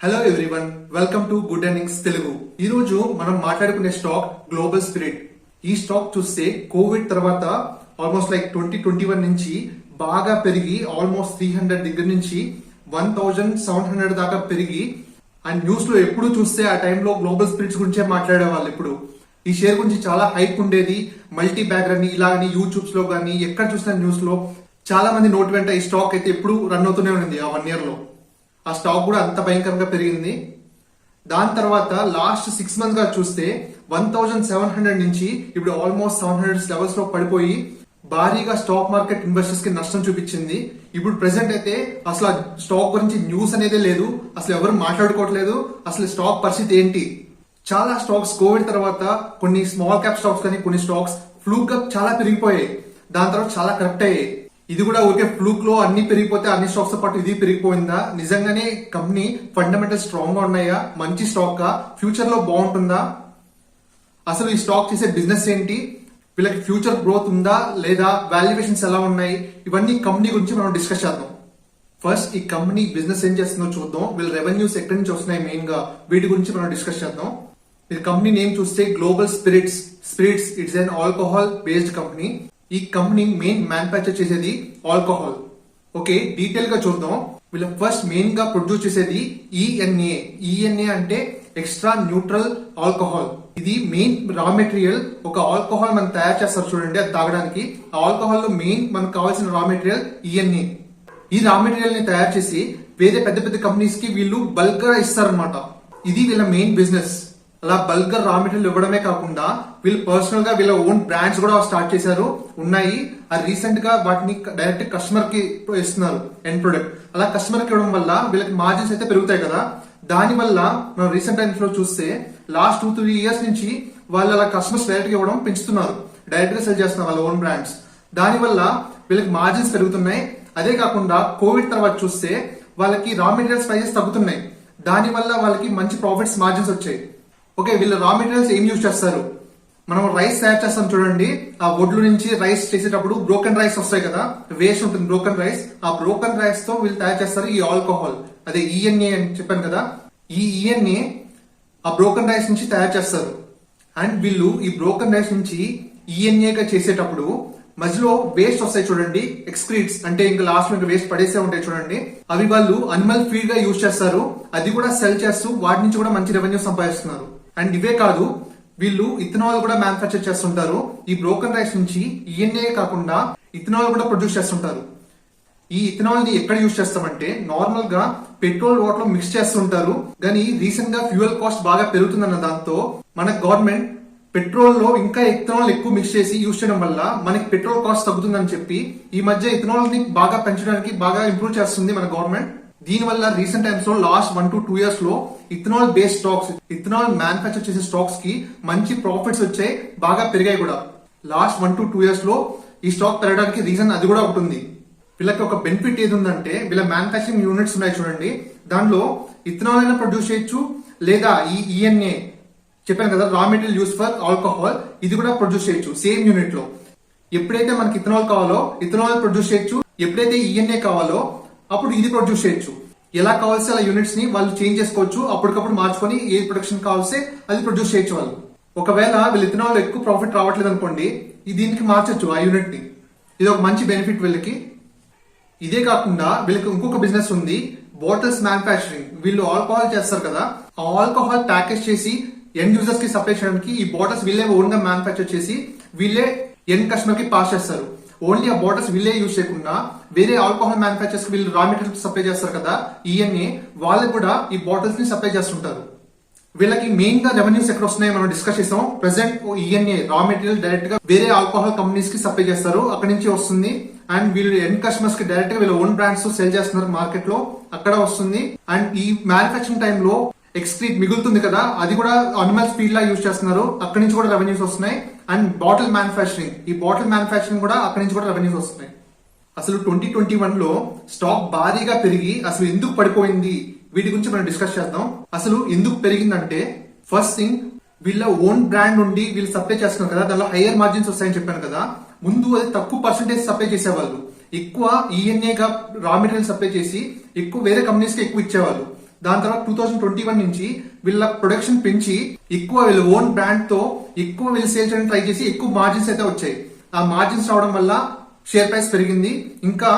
Hello everyone, welcome to good earnings Telugu. ఈ రోజు మనం మాట్లాడుకునే స్టాక్ గ్లోబల్ స్పిరిట్. ఈ స్టాక్ చూస్తే కోవిడ్ తర్వాత ఆల్మోస్ట్ 2021 నుంచి బాగా పెరిగి ఆల్మోస్ట్ 300 దగ్గర నుంచి 1700 దాకా పెరిగి అండ్ న్యూస్ లో ఎప్పుడు చూస్తే ఆ టైంలో గ్లోబల్ స్పిరిట్స్ గురించే మాట్లాడే వాళ్ళు. ఇప్పుడు ఈ షేర్ గురించి చాలా హైప్ ఉండేది. మల్టీ బ్యాగర్ అని ఇలా అని యూట్యూబ్స్ లో కానీ ఎక్కడ చూసిన న్యూస్ లో చాలా మంది నోటి వెంట ఈ స్టాక్ అయితే ఎప్పుడు రన్ అవుతూనే ఉంది. ఆ 1 year లో ఆ స్టాక్ కూడా అంత భయంకరంగా పెరిగింది. దాని తర్వాత లాస్ట్ 6 months గా చూస్తే 1700 నుంచి ఇప్పుడు ఆల్మోస్ట్ 700 లెవెల్స్ లో పడిపోయి భారీగా స్టాక్ మార్కెట్ ఇన్వెస్టర్స్ కి నష్టం చూపించింది. ఇప్పుడు ప్రెసెంట్ అయితే అసలు ఆ స్టాక్ గురించి న్యూస్ అనేదే లేదు, అసలు ఎవరు మాట్లాడుకోవట్లేదు. అసలు స్టాక్ పరిస్థితి ఏంటి? చాలా స్టాక్స్ కోవిడ్ తర్వాత కొన్ని స్మాల్ క్యాప్ స్టాక్స్ కానీ కొన్ని స్టాక్స్ ఫ్లూక్ గా చాలా పెరిగిపోయాయి. దాని తర్వాత చాలా కరెక్ట్ అయ్యాయి. ఇది కూడా ఊరికే ఫ్లూక్ లో అన్ని పెరిగిపోతే అన్ని స్టాక్స్ తో పాటు ఇది పెరిగిపోయిందా? నిజంగానే కంపెనీ ఫండమెంటల్ స్ట్రాంగ్ గా ఉన్నాయా? మంచి స్టాక్ గా ఫ్యూచర్ లో బాగుంటుందా? అసలు ఈ స్టాక్ చేసే బిజినెస్ ఏంటి? వీళ్ళకి ఫ్యూచర్ గ్రోత్ ఉందా లేదా? వాల్యుయేషన్స్ ఎలా ఉన్నాయి? ఇవన్నీ కంపెనీ గురించి మనం డిస్కస్ చేద్దాం. ఫస్ట్ ఈ కంపెనీ బిజినెస్ ఏం చేస్తుందో చూద్దాం. వీళ్ళ రెవెన్యూస్ ఎక్కడి నుంచి వస్తున్నాయి మెయిన్ గా, వీటి గురించి మనం డిస్కస్ చేద్దాం. ఈ కంపెనీ నేమ్ చూస్తే global spirits. It's an alcohol based company. ఈ కంపెనీ మెయిన్ మ్యానుఫ్యాక్చర్ చేసేది ఆల్కహాల్. ఓకే, డీటెయిల్ గా చూద్దాం. వీళ్ళ ఫస్ట్ మెయిన్ గా ప్రొడ్యూస్ చేసేది ఈఎన్ఏ. ఈఎన్ఏ అంటే ఎక్స్ట్రా న్యూట్రల్ ఆల్కహాల్. ఇది మెయిన్ రా మెటీరియల్. ఒక ఆల్కహాల్ మనం తయారు చేస్తారు చూడండి, అది తాగడానికి. ఆ ఆల్కహాల్ లో మెయిన్ మనకు కావాల్సిన రా మెటీరియల్ ఈఎన్ఏ. ఈ రా మెటీరియల్ ని తయారు చేసి వేరే పెద్ద పెద్ద కంపెనీస్ కి వీళ్ళు బల్క్ గా ఇస్తారనమాట. ఇది వీళ్ళ మెయిన్ బిజినెస్. అలా బల్క్ గా రా మెటీరియల్ ఇవ్వడమే కాకుండా వీళ్ళు పర్సనల్ గా వీళ్ళ ఓన్ బ్రాండ్స్ కూడా స్టార్ట్ చేశారు, ఉన్నాయి. అది రీసెంట్ గా వాటిని డైరెక్ట్ కస్టమర్ కి ఇస్తున్నారు ఎండ్ ప్రొడక్ట్. అలా కస్టమర్ కి ఇవ్వడం వల్ల వీళ్ళకి మార్జిన్స్ అయితే పెరుగుతాయి కదా. దాని వల్ల మనం రీసెంట్ టైమ్స్ లో చూస్తే లాస్ట్ 2-3 years నుంచి వాళ్ళు అలా కస్టమర్స్ డైరెక్ట్ గా ఇవ్వడం పెంచుతున్నారు, డైరెక్ట్ గా సెల్ చేస్తున్నారు వాళ్ళ ఓన్ బ్రాండ్స్. దాని వల్ల వీళ్ళకి మార్జిన్స్ పెరుగుతున్నాయి. అదే కాకుండా కోవిడ్ తర్వాత చూస్తే వాళ్ళకి రా మెటీరియల్స్ ప్రైజెస్ తగ్గుతున్నాయి. దాని వల్ల వాళ్ళకి మంచి ప్రాఫిట్స్ మార్జిన్స్ వచ్చాయి. ఓకే, వీళ్ళ రా మెటీరియల్స్ ఏం యూజ్ చేస్తారు? మనం రైస్ తయారు చేస్తాం చూడండి, ఆ వడ్లు నుంచి రైస్ చేసేటప్పుడు బ్రోకెన్ రైస్ వస్తాయి కదా, వేస్ట్ ఉంటుంది బ్రోకెన్ రైస్. ఆ బ్రోకెన్ రైస్ తో వీళ్ళు తయారు చేస్తారు ఈ ఆల్కహాల్. అదే ఈఎన్ఏ అని చెప్పాను కదా. ఈ ఈఎన్ఏ ఆ బ్రోకెన్ రైస్ నుంచి తయారు చేస్తారు. అండ్ వీళ్ళు ఈ బ్రోకెన్ రైస్ నుంచి ఈఎన్ఏగా చేసేటప్పుడు మధ్యలో వేస్ట్ వస్తాయి చూడండి, ఎక్స్క్రీట్స్ అంటే ఇంకా లాస్ట్ లో వేస్ట్ పడేసే ఉంటాయి చూడండి. అవి వాళ్ళు అనిమల్ ఫీడ్ గా యూజ్ చేస్తారు. అది కూడా సెల్ చేస్తూ వాటి నుంచి కూడా మంచి రెవెన్యూ సంపాదిస్తున్నారు. అండ్ ఇవే కాదు, వీళ్ళు ఇథనాల్ కూడా మ్యానుఫ్యాక్చర్ చేస్తుంటారు. ఈ బ్రోకెన్ రైస్ నుంచి ఈఎన్ఏ కాకుండా ఇథనాల్ కూడా ప్రొడ్యూస్ చేస్తుంటారు. ఈ ఇథనాల్ ని ఎక్కడ యూజ్ చేస్తామంటే నార్మల్ గా పెట్రోల్ వాటర్ లో మిక్స్ చేస్తుంటారు. కానీ రీసెంట్ గా ఫ్యూయల్ కాస్ట్ బాగా పెరుగుతుందన్న దాంతో మన గవర్నమెంట్ పెట్రోల్ లో ఇంకా ఇథనాల్ ఎక్కువ మిక్స్ చేసి యూజ్ చేయడం వల్ల మనకి పెట్రోల్ కాస్ట్ తగ్గుతుందని చెప్పి ఈ మధ్య ఇథనాల్ ని బాగా పెంచడానికి బాగా ఇంప్రూవ్ చేస్తుంది మన గవర్నమెంట్. దీని వల్ల రీసెంట్ టైమ్స్ లో లాస్ట్ 1-2 years లో ethanol based stocks, ethanol manufacture చేసే స్టాక్స్ కి మంచి ప్రాఫిట్స్ వచ్చాయి, బాగా పెరిగాయి కూడా. లాస్ట్ 1-2 years లో ఈ స్టాక్ పెరగడానికి రీజన్ అది కూడా ఉంటుంది. వీళ్ళకి ఒక బెనిఫిట్ ఏది ఉందంటే వీళ్ళ మ్యానుఫ్యాక్చరింగ్ యూనిట్స్ ఉన్నాయి చూడండి, దానిలో ఇథనాల్ అయినా ప్రొడ్యూస్ చేయొచ్చు, లేదా ఈ ఈఎన్ఏ చెప్పాను కదా raw material use for alcohol, ఇది కూడా ప్రొడ్యూస్ చేయొచ్చు సేమ్ యూనిట్ లో. ఎప్పుడైతే మనకి ఇథనాల్ కావాలో ఇథనాల్ ప్రొడ్యూస్ చేయొచ్చు, ఎప్పుడైతే ఈఎన్ఏ కావాలో అప్పుడు ఇది ప్రొడ్యూస్ చేయొచ్చు. ఎలా కావాల్సి అలా యూనిట్స్ ని వాళ్ళు చేంజ్ చేసుకోవచ్చు, అప్పటికప్పుడు మార్చుకొని ఏ ప్రొడక్షన్ కావాల్సి అది ప్రొడ్యూస్ చేయొచ్చు వాళ్ళు. ఒకవేళ వీళ్ళు ఇథనాల్ ఎక్కువ ప్రాఫిట్ రావట్లేదు అనుకోండి, దీనికి మార్చొచ్చు ఆ యూనిట్ ని. ఇది ఒక మంచి బెనిఫిట్ వీళ్ళకి. ఇదే కాకుండా వీళ్ళకి ఇంకొక బిజినెస్ ఉంది, బాటిల్స్ మ్యానుఫ్యాక్చరింగ్. వీళ్ళు ఆల్కహాల్ చేస్తారు కదా, ఆ ఆల్కహాల్ ప్యాకేజ్ చేసి ఎండ్ యూజర్స్ కి సప్లై చేయడానికి ఈ బాటిల్స్ వీళ్ళే ఓన్ గా మ్యానుఫ్యాక్చర్ చేసి వీళ్ళే ఎండ్ కస్టమర్ కి పాస్ చేస్తారు. ఓన్లీ ఆ బాటిల్స్ వీళ్ళే యూజ్ చేయకుండా వేరే ఆల్కహాల్ మ్యానుఫ్యాక్చర్స్ కి వీళ్ళు రా మెటీరియల్ సప్లై చేస్తారు కదా ఈఎన్ఏ, వాళ్ళకి కూడా ఈ బాటిల్స్ ని సప్లై చేస్తుంటారు. వీళ్ళకి మెయిన్ గా రెవెన్యూస్ ఎక్కడ వస్తున్నాయో మనం డిస్కస్ చేసాం. Present ENA raw material direct గా వేరే ఆల్కహాల్ కంపెనీస్ కి సప్లై చేస్తారు, అక్కడి నుంచి వస్తుంది. అండ్ వీళ్ళు ఎండ్ కస్టమర్స్ కి డైరెక్ట్ గా వీళ్ళ ఓన్ బ్రాండ్స్ తో సెల్ చేస్తున్నారు మార్కెట్ లో, అక్కడ వస్తుంది. అండ్ ఈ మ్యానుఫ్యాక్చరింగ్ టైమ్ లో ఎక్స్క్రీట్ మిగులుతుంది కదా, అది కూడా అనిమల్స్ ఫీడ్ లా యూజ్ చేస్తున్నారు, అక్కడి నుంచి కూడా రెవెన్యూస్ వస్తున్నాయి. అండ్ బాటిల్ మ్యానుఫ్యాక్చరింగ్, ఈ బాటిల్ మ్యానుఫ్యాక్చరింగ్ కూడా అక్కడి నుంచి కూడా రెవెన్యూస్ వస్తున్నాయి. అసలు 2021 లో స్టాక్ భారీగా పెరిగి అసలు ఎందుకు పడిపోయింది, వీటి గురించి మనం డిస్కస్ చేద్దాం. అసలు ఎందుకు పెరిగిందంటే ఫస్ట్ థింగ్, వీళ్ళ ఓన్ బ్రాండ్ నుండి వీళ్ళు సప్లై చేస్తున్నారు కదా, దానిలో హైయర్ మార్జిన్స్ వస్తాయని చెప్పాను కదా. ముందు అది తక్కువ పర్సెంటేజ్ సప్లై చేసేవాళ్ళు, ఎక్కువ ఈఎన్ఏ గా రా మెటీరియల్ సప్లై చేసి ఎక్కువ వేరే కంపెనీస్ కి ఎక్కువ ఇచ్చేవాళ్ళు. దాని తర్వాత 2021 నుంచి వీళ్ళ ప్రొడక్షన్ పెంచి ఎక్కువ వీళ్ళ ఓన్ బ్రాండ్ తో ఎక్కువ వీళ్ళు సేల్ చేయడానికి ట్రై చేసి ఎక్కువ మార్జిన్స్ అయితే వచ్చాయి. ఆ మార్జిన్స్ రావడం వల్ల షేర్ ప్రైస్ పెరిగింది. ఇంకా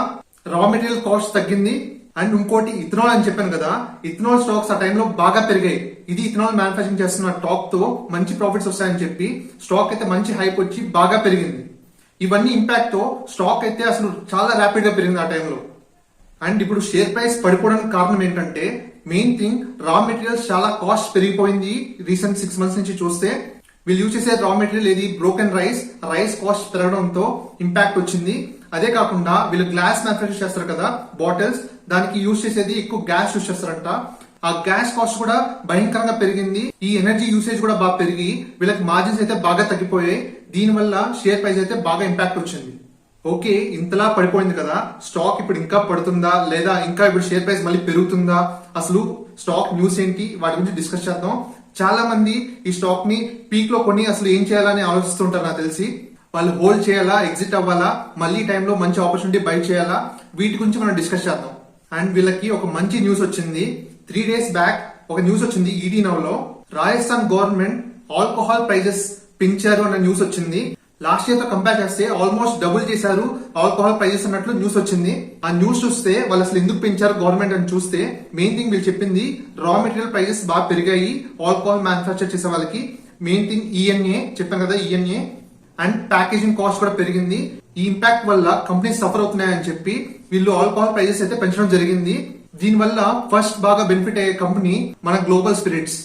రా మెటీరియల్ కాస్ట్ తగ్గింది. అండ్ ఇంకోటి ఇథనాల్ అని చెప్పాను కదా, ఇథనాల్ స్టాక్స్ ఆ టైంలో బాగా పెరిగాయి. ఇది ఇథనాల్ మ్యానుఫాక్చరింగ్ చేస్తున్న టాక్ తో మంచి ప్రాఫిట్స్ వస్తాయని చెప్పి స్టాక్ అయితే మంచి హైప్ వచ్చి బాగా పెరిగింది. ఇవన్నీ ఇంపాక్ట్ తో స్టాక్ అయితే అసలు చాలా ర్యాపిడ్ గా పెరిగింది ఆ టైంలో. అండ్ ఇప్పుడు షేర్ ప్రైస్ పడిపోవడానికి కారణం ఏంటంటే మెయిన్ థింగ్ రా మెటీరియల్స్ చాలా కాస్ట్ పెరిగిపోయింది. రీసెంట్ 6 months నుంచి చూస్తే వీళ్ళు యూజ్ చేసే రా మెటీరియల్ ఏది బ్రోకెన్ రైస్ కాస్ట్ పెరగడంతో ఇంపాక్ట్ వచ్చింది. అదే కాకుండా వీళ్ళు గ్లాస్ మ్యానుఫాక్చర్ చేస్తారు కదా బాటిల్స్, దానికి యూజ్ చేసేది ఎక్కువ గ్యాస్ యూజ్ చేస్తారంట. ఆ గ్యాస్ కాస్ట్ కూడా భయంకరంగా పెరిగింది. ఈ ఎనర్జీ యూసేజ్ కూడా బాగా పెరిగి వీళ్ళకి మార్జిన్స్ అయితే బాగా తగ్గిపోయాయి. దీనివల్ల షేర్ ప్రైస్ అయితే బాగా ఇంపాక్ట్ వచ్చింది. ఓకే, ఇంతలా పడిపోయింది కదా, స్టాక్ ఇప్పుడు ఇంకా పడుతుందా లేదా ఇంకా ఇప్పుడు షేర్ ప్రైస్ మళ్ళీ పెరుగుతుందా, అసలు స్టాక్ న్యూస్ ఏంటి, వాటి గురించి డిస్కస్ చేద్దాం. చాలా మంది ఈ స్టాక్ ని పీక్ లో కొని అసలు ఏం చేయాలని ఆలోచిస్తుంటారు. నాకు తెలిసి వాళ్ళు హోల్డ్ చేయాలా, ఎగ్జిట్ అవ్వాలా, మళ్ళీ టైంలో మంచి ఆపర్చునిటీ బై చేయాలా, వీటి గురించి మనం డిస్కస్ చేద్దాం. అండ్ వీళ్ళకి ఒక మంచి న్యూస్ వచ్చింది. 3 days బ్యాక్ ఒక న్యూస్ వచ్చింది ఈడీ నౌ లో. రాజస్థాన్ గవర్నమెంట్ ఆల్కహాల్ ప్రైజెస్ పెంచారు అన్న న్యూస్ వచ్చింది. లాస్ట్ ఇయర్ తో కంపేర్ చేస్తే ఆల్మోస్ట్ డబుల్ చేశారు ఆల్కహాల్ ప్రైజెస్ అన్నట్లు న్యూస్ వచ్చింది. ఆ న్యూస్ చూస్తే వాళ్ళు అసలు ఎందుకు పెంచారు గవర్నమెంట్ అని చూస్తే మెయిన్ థింగ్ వీళ్ళు చెప్పింది రా మెటీరియల్ ప్రైజెస్ బాగా పెరిగాయి ఆల్కహాల్ మ్యానుఫాక్చర్ చేసే వాళ్ళకి. మెయిన్ థింగ్ ఈఎన్ఏ చెప్పాను కదా, ఈఎన్ఏ అండ్ ప్యాకేజింగ్ కాస్ట్ కూడా పెరిగింది. ఈ ఇంపాక్ట్ వల్ల కంపెనీస్ సఫర్ అవుతున్నాయని చెప్పి వీళ్ళు ఆల్కహాల్ ప్రైజెస్ అయితే పెంచడం జరిగింది. దీనివల్ల ఫస్ట్ బాగా బెనిఫిట్ అయ్యే కంపెనీ మన గ్లోబల్ స్పిరిట్స్.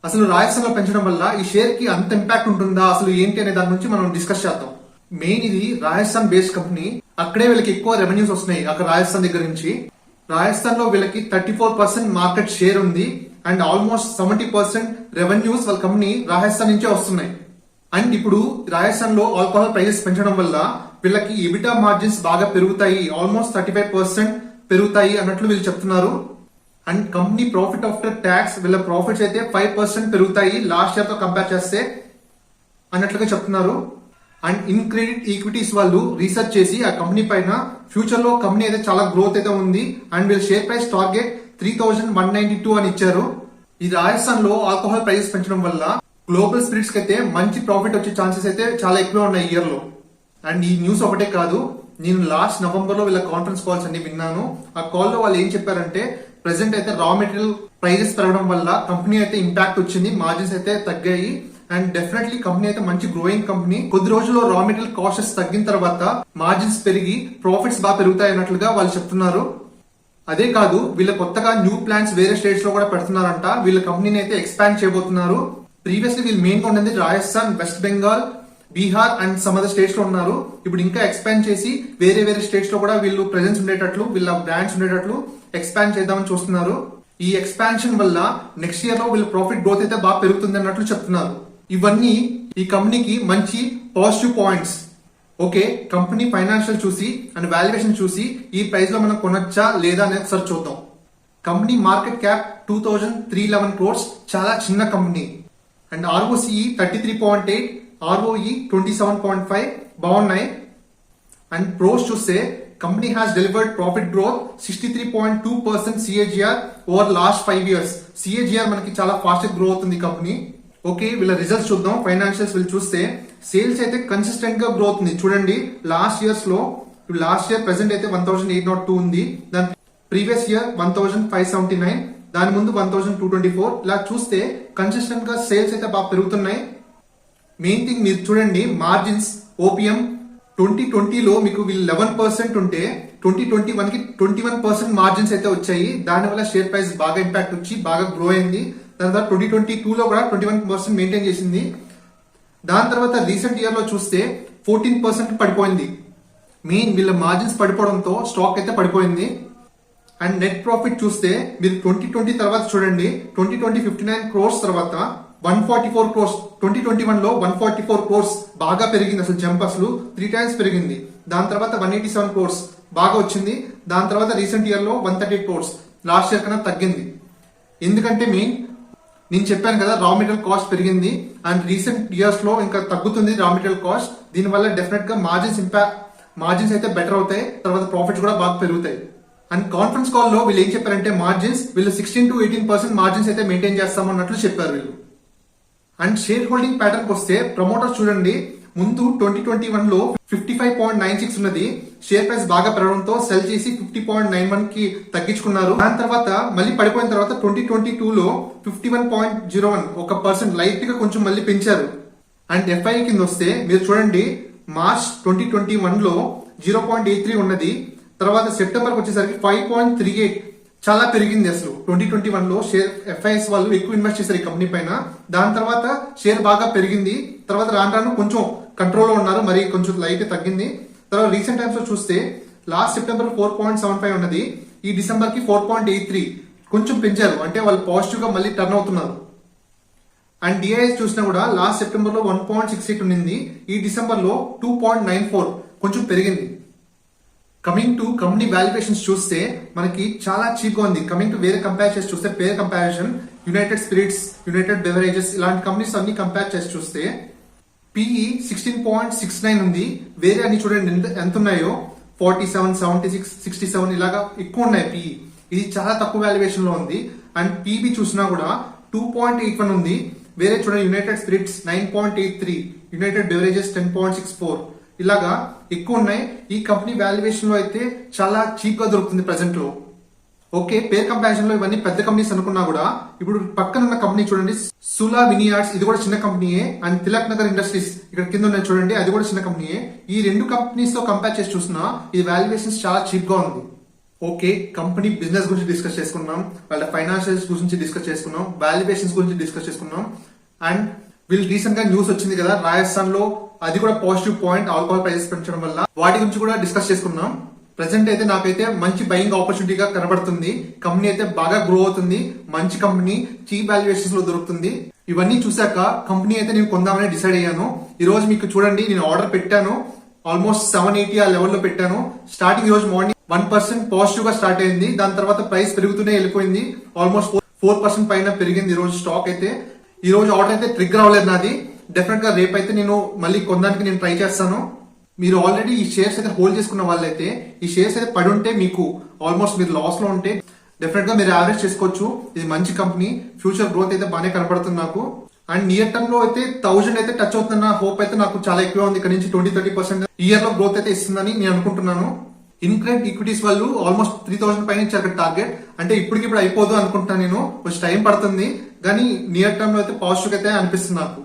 అసలు రాజస్థాన్ లో పెంచడం వల్ల ఈ షేర్ కి అంత ఇంపాక్ట్ ఉంటుందా, అసలు ఏంటి అనే దాని నుంచి మనం డిస్కస్ చేద్దాం. మెయిన్ ఇది రాజస్థాన్ బేస్డ్ కంపెనీ, అక్కడే వీళ్ళకి ఎక్కువ రెవెన్యూస్ వస్తున్నాయి. అక్కడ రాజస్థాన్ దగ్గర నుంచి రాజస్థాన్ లో వీళ్ళకి 34% మార్కెట్ షేర్ ఉంది. అండ్ ఆల్మోస్ట్ 70% రెవెన్యూస్ వాళ్ళ కంపెనీ రాజస్థాన్ నుంచే వస్తున్నాయి. అండ్ ఇప్పుడు రాజస్థాన్ లో ఆల్కహాల్ ప్రైజెస్ పెంచడం వల్ల వీళ్ళకి ఎబిటా మార్జిన్స్ బాగా పెరుగుతాయి, ఆల్మోస్ట్ 35% పెరుగుతాయి అన్నట్లు వీళ్ళు చెప్తున్నారు. And company profit after tax వీళ్ళ ప్రాఫిట్స్ అయితే 5% పెరుగుతాయి లాస్ట్ ఇయర్ తో కంపేర్ చేస్తే అన్నట్లుగా చెప్తున్నారు. అండ్ ఇన్ క్రెడిట్ ఈక్విటీస్ వాళ్ళు రీసెర్చ్ చేసి ఆ కంపెనీ పైన ఫ్యూచర్ లో కంపెనీ అయితే చాలా గ్రోత్ అయితే ఉంది. అండ్ వీళ్ళ షేర్ ప్రైస్ టార్గెట్ 3192 అని ఇచ్చారు. ఈ రాజస్థాన్ లో ఆల్కహాల్ ప్రైజెస్ పెంచడం వల్ల గ్లోబల్ స్పిరిట్స్ కి అయితే మంచి ప్రాఫిట్ వచ్చే ఛాన్సెస్ అయితే చాలా ఎక్కువ ఉన్నాయి ఇయర్ లో. అండ్ ఈ న్యూస్ ఒకటే కాదు, నేను లాస్ట్ నవంబర్ లో వీళ్ళ కాన్ఫరెన్స్ కాల్స్ అన్ని విన్నాను. ఆ కాల్ లో వాళ్ళు ఏం చెప్పారంటే ప్రెసెంట్ అయితే రా మెటీరియల్ ప్రైజెస్ పెరగడం వల్ల కంపెనీ అయితే ఇంపాక్ట్ వచ్చింది, మార్జిన్స్ అయితే తగ్గాయి. అండ్ డెఫినెట్లీ కంపెనీ అయితే మంచి గ్రోయింగ్ కంపెనీ. కొద్ది రోజుల్లో రా మెటీరియల్ కాస్ట్స్ తగ్గిన తర్వాత మార్జిన్స్ పెరిగి ప్రాఫిట్స్ బాగా పెరుగుతాయి అన్నట్లుగా వాళ్ళు చెప్తున్నారు. అదే కాదు, వీళ్ళ కొత్తగా న్యూ ప్లాన్స్ వేరే స్టేట్స్ లో కూడా పెడుతున్నారంట. వీళ్ళ కంపెనీని అయితే ఎక్స్పాండ్ చేయబోతున్నారు. ప్రీవియస్లీ వీళ్ళు మెయిన్ గా ఉండేది Rajasthan, west Bengal, Bihar and some other states లో ఉన్నారు. ఇప్పుడు ఇంకా ఎక్స్పాండ్ చేసి వేరే వేరే స్టేట్స్ లో కూడా వీళ్ళు ప్రెజెన్స్ ఉండేటట్లు, వీళ్ళ బ్రాండ్స్ ఉండేటట్లు ఎక్స్పాండ్ చేద్దామని చూస్తున్నారు. ఈ ఎక్స్పాన్షన్ వల్ల నెక్స్ట్ ఇయర్ లో వీళ్ళ ప్రాఫిట్ గ్రోత్ అయితే బాగా పెరుగుతుంది అన్నట్లు చెప్తున్నారు. ఇవన్నీ ఈ కంపెనీకి మంచి positive points. Okay, company financial చూసి అండ్ వాల్యుయేషన్ చూసి ఈ ప్రైస్ లో మనం కొనొచ్చా లేదా అనేది ఒకసారి చూద్దాం. కంపెనీ మార్కెట్ క్యాప్ 2311 crores, చాలా చిన్న కంపెనీ. అండ్ ROCE 33.8, ROE 27.5 బాగున్నాయి. అండ్ ప్రోస్ చూస్తే company has delivered profit growth 63.2% CAGR over last 5 years. CAGR మనకి చాలా ఫాస్ట్ గ్రో అవుతుంది కంపెనీ. ఓకే, వీళ్ళ రిజల్ట్స్ చూద్దాం. ఫైనాన్షియల్స్ వీళ్ళు చూస్తే సేల్స్ అయితే కన్సిస్టెంట్ గా గ్రోత్ ఉంది. చూడండి లాస్ట్ ఇయర్స్ లో, లాస్ట్ ఇయర్ ప్రెసెంట్ అయితే 1802 ఉంది, దాని ప్రీవియస్ ఇయర్ 1579, దాని ముందు 1224. ఇలా చూస్తే కన్సిస్టెంట్ గా సేల్స్ అయితే బాగా పెరుగుతున్నాయి. మెయిన్ థింగ్ మీరు చూడండి మార్జిన్స్, ఓపీఎం 2020లో మీకు వీళ్ళు 11% ఉంటే 2021 కి 21% మార్జిన్స్ అయితే వచ్చాయి. దానివల్ల షేర్ ప్రైస్ బాగా ఇంపాక్ట్ వచ్చి బాగా గ్రో అయింది. దాని తర్వాత 2022లో కూడా 21% మెయింటైన్ చేసింది. దాని తర్వాత రీసెంట్ ఇయర్ లో చూస్తే 14% పడిపోయింది. మెయిన్ వీళ్ళ మార్జిన్స్ పడిపోవడంతో స్టాక్ అయితే పడిపోయింది. అండ్ నెట్ ప్రాఫిట్ చూస్తే మీరు 2020 తర్వాత చూడండి, 2020 59 crores తర్వాత 144 crores, 2021లో 144 crores బాగా పెరిగింది. అసలు జంప్ అసలు 3 times పెరిగింది. దాని తర్వాత 187 crores బాగా వచ్చింది. దాని తర్వాత రీసెంట్ ఇయర్ లో 138 crores, లాస్ట్ ఇయర్ కన్నా తగ్గింది. ఎందుకంటే మెయిన్ నేను చెప్పాను కదా, రా మెటీరియల్ కాస్ట్ పెరిగింది అండ్ రీసెంట్ ఇయర్స్ లో ఇంకా తగ్గుతుంది రా మెటీరియల్ కాస్ట్. దీనివల్ల డెఫినెట్ గా మార్జిన్స్ అయితే బెటర్ అవుతాయి, తర్వాత ప్రాఫిట్స్ కూడా బాగా పెరుగుతాయి. అండ్ కాన్ఫరెన్స్ కాల్ లో వీళ్ళు ఏం చెప్పారంటే మార్జిన్స్ వీళ్ళు 16 to 18% మార్జిన్స్ అయితే మెయింటైన్ చేస్తామన్నట్లు చెప్పారు వీళ్ళు. అండ్ షేర్ హోల్డింగ్ ప్యాటర్న్ వస్తే ప్రమోటర్స్ చూడండి, ముందు 2021 లో 55.96 ఉన్నది, షేర్ ప్రైస్ బాగా పెరగడంతో సెల్ చేసి 50.91 కి తగ్గించుకున్నారు. దాని తర్వాత మళ్ళీ పడిపోయిన తర్వాత 2022 లో 51.01 1% లైట్ గా కొంచెం మళ్ళీ పెంచారు. అండ్ ఎఫ్ఐ కింద వస్తే మీరు చూడండి, మార్చ్ 2021 లో 0.83 ఉన్నది, తర్వాత సెప్టెంబర్ వచ్చేసరికి 5.38 చాలా పెరిగింది. అసలు 2021 లో షేర్ ఎఫ్ఐఎస్ వాళ్ళు ఎక్కువ ఇన్వెస్ట్ చేశారు ఈ కంపెనీ పైన. దాని తర్వాత షేర్ బాగా పెరిగింది, తర్వాత రాను రాను కొంచెం కంట్రోల్లో ఉన్నారు, మరి కొంచెం లైట్ తగ్గింది. తర్వాత రీసెంట్ టైమ్స్ లో చూస్తే లాస్ట్ సెప్టెంబర్ 4.75 ఉన్నది, ఈ డిసెంబర్ కి 4.83 కొంచెం పెంచారు, అంటే వాళ్ళు పాజిటివ్ గా మళ్ళీ టర్న్ అవుతున్నారు. అండ్ డిఐఎస్ చూసినా కూడా లాస్ట్ సెప్టెంబర్ లో 1.68 ఉన్నింది, ఈ డిసెంబర్ లో 2.94 కొంచెం పెరిగింది. కమింగ్ టు కంపెనీ వాల్యుయేషన్స్ చూస్తే మనకి చాలా చీప్ గా ఉంది. కమింగ్ టు వేరే కంపేర్ చేసి చూస్తే peer comparison United Spirits, United Beverages ఇలాంటి కంపెనీస్ అన్ని కంపేర్ చేసి చూస్తే పిఈ 16.69 ఉంది, వేరే అన్ని చూడండి ఎంత ఉన్నాయో 47, 76, 67 ఇలాగా ఎక్కువ ఉన్నాయి పిఈ. ఇది చాలా తక్కువ వాల్యుయేషన్ లో ఉంది. అండ్ పీబీ చూసినా కూడా 2.81 ఉంది, వేరే చూడండి యునైటెడ్ స్పిరిట్స్ 9.83, యునైటెడ్ బెవరేజెస్ 10.64 ఇలాగా ఎక్కువ ఉన్నాయి. ఈ కంపెనీ వాల్యుయేషన్ లో అయితే చాలా చీప్ గా దొరుకుతుంది ప్రెసెంట్ లో. ఓకే, పేర్ కంపారిజన్ లో ఇవన్నీ పెద్ద కంపెనీస్ అనుకున్నా కూడా ఇప్పుడు పక్కన ఉన్న కంపెనీ చూడండి, సులా వినియార్డ్స్, ఇది కూడా చిన్న కంపెనీయే. అండ్ తిలక్ నగర్ ఇండస్ట్రీస్ ఇక్కడ కింద ఉన్నాయి చూడండి, అది కూడా చిన్న కంపెనీయే. ఈ రెండు కంపెనీస్ తో కంపేర్ చేసి చూసినా ఇది వాల్యుయేషన్స్ చాలా చీప్ గా ఉంది. ఓకే, కంపెనీ బిజినెస్ గురించి డిస్కస్ చేసుకున్నాం, వాళ్ళ ఫైనాన్షియల్స్ గురించి డిస్కస్ చేసుకున్నాం, వాల్యుయేషన్స్ గురించి డిస్కస్ చేసుకున్నాం. అండ్ వీళ్ళు రీసెంట్ గా న్యూస్ వచ్చింది కదా రాజస్థాన్ లో, అది కూడా పాజిటివ్ పాయింట్, ఆల్కహాల్ ప్రైసెస్ పెంచడం వల్ల, వాటి గురించి కూడా డిస్కస్ చేసుకున్నాం. ప్రెసెంట్ అయితే నాకైతే మంచి బయింగ్ ఆపర్చునిటీగా కనబడుతుంది. కంపెనీ అయితే బాగా గ్రో అవుతుంది, మంచి కంపెనీ, చీప్ వాల్యుయేషన్స్ లో దొరుకుతుంది. ఇవన్నీ చూసాక కంపెనీ అయితే నేను కొందామని డిసైడ్ అయ్యాను. ఈ రోజు మీకు చూడండి, నేను ఆర్డర్ పెట్టాను, ఆల్మోస్ట్ 780 ఆ లెవెల్లో పెట్టాను. స్టార్టింగ్ ఈ రోజు మార్నింగ్ 1% పాజిటివ్ గా స్టార్ట్ అయింది, దాని తర్వాత ప్రైస్ పెరుగుతూనే వెళ్ళిపోయింది, ఆల్మోస్ట్ 4% పైన పెరిగింది ఈ రోజు స్టాక్ అయితే. ఈ రోజు ఆర్డర్ అయితే ట్రిగ్గర్ అవ్వలేదు నాది. డెఫినెట్ గా రేపు అయితే నేను మళ్ళీ కొనడానికి నేను ట్రై చేస్తాను. మీరు ఆల్రెడీ ఈ షేర్స్ అయితే హోల్డ్ చేసుకున్న వాళ్ళైతే, ఈ షేర్స్ అయితే పడి ఉంటే మీకు ఆల్మోస్ట్ మీరు లాస్ లో ఉంటే డెఫినెట్ గా మీరు యావరేజ్ చేసుకోవచ్చు. ఇది మంచి కంపెనీ, ఫ్యూచర్ గ్రోత్ అయితే బాగానే కనపడుతుంది నాకు. అండ్ నియర్ టర్మ్ లో అయితే 1000 అయితే టచ్ అవుతున్న హోప్ అయితే నాకు చాలా ఎక్కువ ఉంది. ఇక్కడ నుంచి 20-30% ఇయర్ లో గ్రోత్ అయితే ఇస్తుందని నేను అనుకుంటున్నాను. ఇన్క్రెడ్ ఈక్విటీస్ వాళ్ళు ఆల్మోస్ట్ 3000 పైన ఇచ్చారు టార్గెట్, అంటే ఇప్పటికిప్పుడు అయిపోదు అనుకుంటున్నాను నేను, కొంచెం టైం పడుతుంది, కానీ నియర్ టర్మ్ లో అయితే పాజిటివ్ అయితే అనిపిస్తుంది నాకు.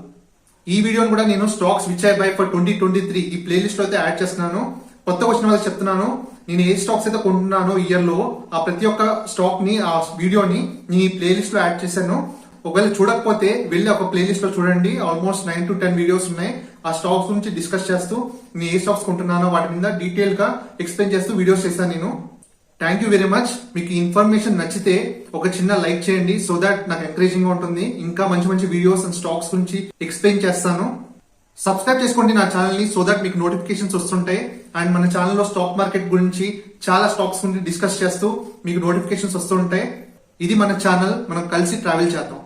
ఈ వీడియోని కూడా నేను stocks which I by for 2023 ఈ ప్లేలిస్ట్ లో అయితే యాడ్ చేస్తున్నాను. కొత్తగా వచ్చిన వాళ్ళకి చెప్తున్నాను, నేను ఏ స్టాక్స్ అయితే కొంటున్నానో ఇయర్ లో, ఆ ప్రతి ఒక్క స్టాక్ ని, ఆ వీడియోని నేను ఈ ప్లేలిస్ట్ లో యాడ్ చేశాను. ఒకవేళ చూడకపోతే వెళ్ళి ఒక ప్లేలిస్ట్ లో చూడండి, ఆల్మోస్ట్ 9 to 10 వీడియోస్ ఉన్నాయి. ఆ స్టాక్స్ గురించి డిస్కస్ చేస్తూ, నేను ఏ స్టాక్స్ కొంటున్నానో వాటి మీద డీటెయిల్ గా ఎక్స్ప్లెయిన్ చేస్తూ వీడియోస్ చేశాను నేను. Thank you very much. మీకు ఈ ఇన్ఫర్మేషన్ నచ్చితే ఒక చిన్న లైక్ చేయండి, సో దాట్ నాకు ఎంకరేజింగ్ గా ఉంటుంది. ఇంకా మంచి మంచి వీడియోస్ అండ్ స్టాక్స్ గురించి ఎక్స్ప్లెయిన్ చేస్తాను. సబ్స్క్రైబ్ చేసుకోండి నా ఛానల్ ని, సో దాట్ మీకు నోటిఫికేషన్స్ వస్తుంటాయి. అండ్ మన ఛానల్లో స్టాక్ మార్కెట్ గురించి, చాలా స్టాక్స్ గురించి డిస్కస్ చేస్తూ మీకు నోటిఫికేషన్స్ వస్తుంటాయి. ఇది మన ఛానల్, మనం కలిసి ట్రావెల్ చేద్దాం.